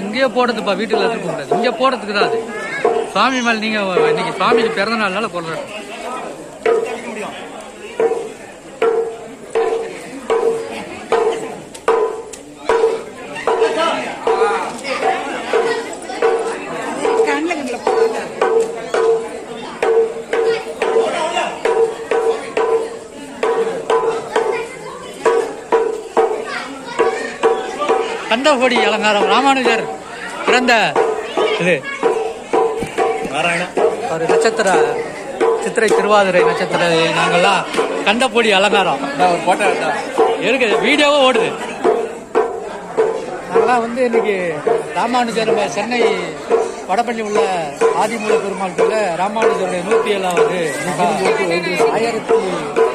இங்கேயே போடுறதுப்பா, வீட்டுல எடுத்துக்க கூடாது. இங்க போடுறதுக்கு தான் அது. சுவாமி மேல நீங்க இன்னைக்கு சுவாமிக்கு பிறந்த நாள்னால போடுறேன். கண்டபடி அலங்காரம் ராமானுஜர் பிறந்த இது ஒரு நட்சத்திர சித்திரை திருவாதிரை நட்சத்திர நாங்கள்லாம் கண்டபடி அலங்காரம் இருக்கு, வீடியோவும் ஓடுது. நாங்களாம் வந்து இன்னைக்கு ராமானுஜர் சென்னை வடபள்ளி உள்ள ஆதிமூல பெருமாள் கோயில ராமானுஜருடைய 107வது 1000